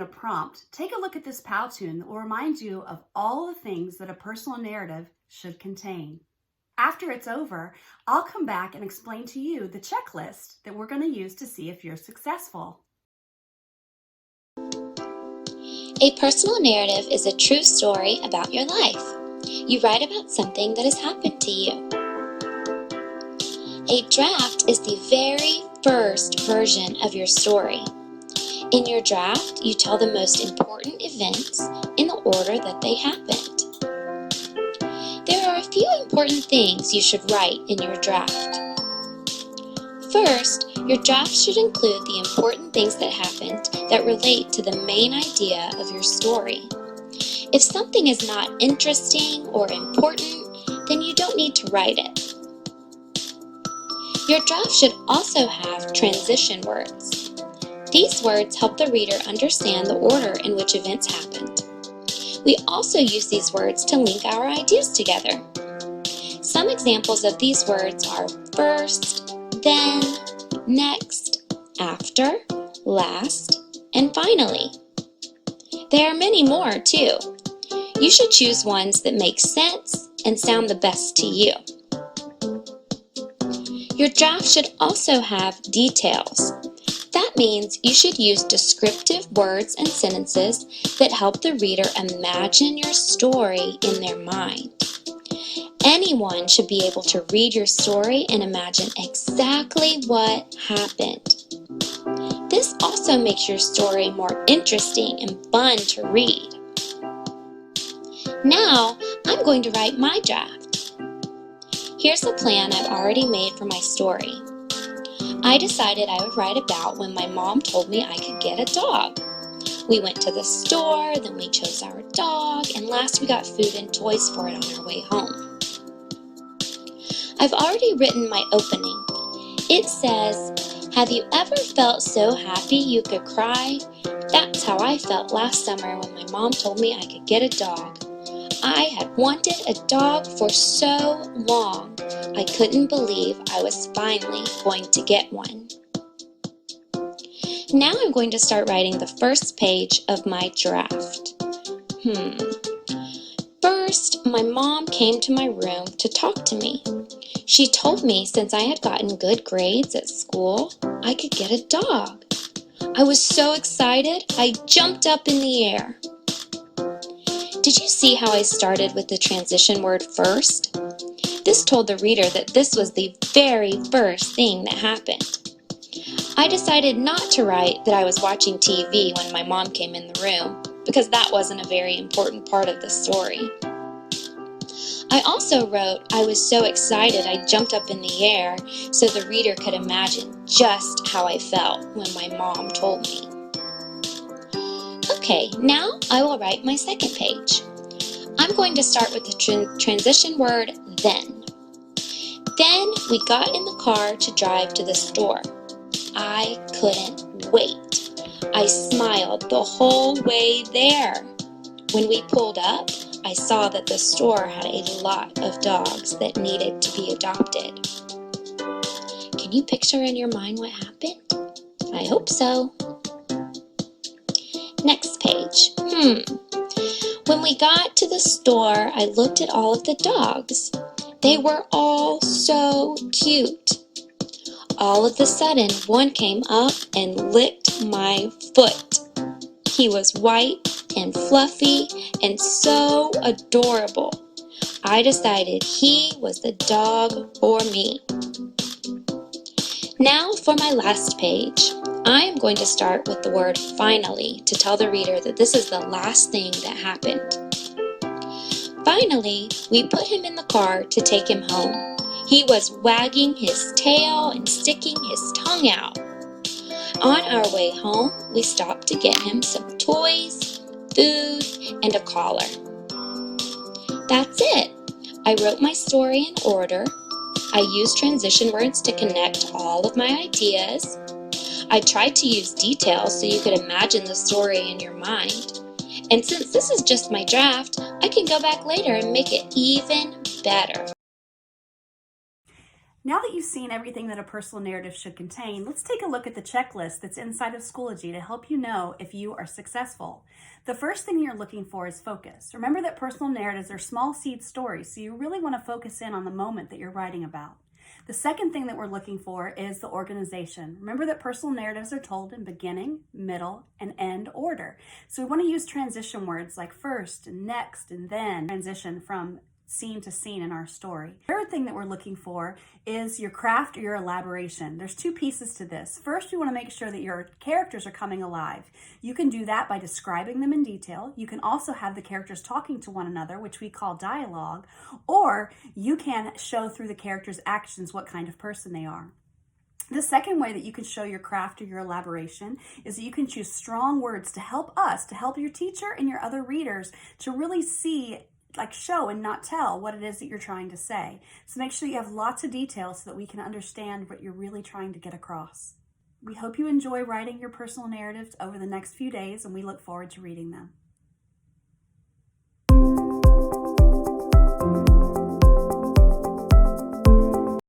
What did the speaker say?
prompt, take a look at this Powtoon that will remind you of all the things that a personal narrative should contain. After it's over, I'll come back and explain to you the checklist that we're going to use to see if you're successful. A personal narrative is a true story about your life. You write about something that has happened to you. A draft is the very first version of your story. In your draft, you tell the most important events in the order that they happened. There are a few important things you should write in your draft. First, your draft should include the important things that happened that relate to the main idea of your story. If something is not interesting or important, then you don't need to write it. Your draft should also have transition words. These words help the reader understand the order in which events happened. We also use these words to link our ideas together. Some examples of these words are first, then, next, after, last, and finally. There are many more too. You should choose ones that make sense and sound the best to you. Your draft should also have details. That means you should use descriptive words and sentences that help the reader imagine your story in their mind. Anyone should be able to read your story and imagine exactly what happened. This also makes your story more interesting and fun to read. Now, I'm going to write my draft. Here's a plan I've already made for my story. I decided I would write about when my mom told me I could get a dog. We went to the store, then we chose our dog, and last we got food and toys for it on our way home. I've already written my opening. It says, "Have you ever felt so happy you could cry? That's how I felt last summer when my mom told me I could get a dog. I had wanted a dog for so long. I couldn't believe I was finally going to get one." Now I'm going to start writing the first page of my draft. First, my mom came to my room to talk to me. She told me since I had gotten good grades at school, I could get a dog. I was so excited, I jumped up in the air. Did you see how I started with the transition word first? This told the reader that this was the very first thing that happened. I decided not to write that I was watching TV when my mom came in the room, because that wasn't a very important part of the story. I also wrote, I was so excited I jumped up in the air so the reader could imagine just how I felt when my mom told me. Okay, now I will write my second page. I'm going to start with the transition word then. Then we got in the car to drive to the store. I couldn't wait. I smiled the whole way there. When we pulled up, I saw that the store had a lot of dogs that needed to be adopted. Can you picture in your mind what happened? I hope so. Next page. When we got to the store, I looked at all of the dogs. They were all so cute. All of a sudden, one came up and licked my foot. He was white and fluffy and so adorable. I decided he was the dog for me. Now for my last page. I am going to start with the word finally to tell the reader that this is the last thing that happened. Finally, we put him in the car to take him home. He was wagging his tail and sticking his tongue out. On our way home, we stopped to get him some toys, food, and a collar. That's it. I wrote my story in order. I used transition words to connect all of my ideas. I tried to use details so you could imagine the story in your mind. And since this is just my draft, I can go back later and make it even better. Now that you've seen everything that a personal narrative should contain, let's take a look at the checklist that's inside of Schoology to help you know if you are successful. The first thing you're looking for is focus. Remember that personal narratives are small seed stories, so you really want to focus in on the moment that you're writing about. The second thing that we're looking for is the organization. Remember that personal narratives are told in beginning, middle, and end order. So we want to use transition words like first and next and then, transition from scene to scene in our story. Third thing that we're looking for is your craft or your elaboration. There's two pieces to this. First, we want to make sure that your characters are coming alive. You can do that by describing them in detail. You can also have the characters talking to one another, which we call dialogue, or you can show through the characters' actions what kind of person they are. The second way that you can show your craft or your elaboration is that you can choose strong words to help us, to help your teacher and your other readers to really see, like show and not tell what it is that you're trying to say. So make sure you have lots of details so that we can understand what you're really trying to get across. We hope you enjoy writing your personal narratives over the next few days, and we look forward to reading them.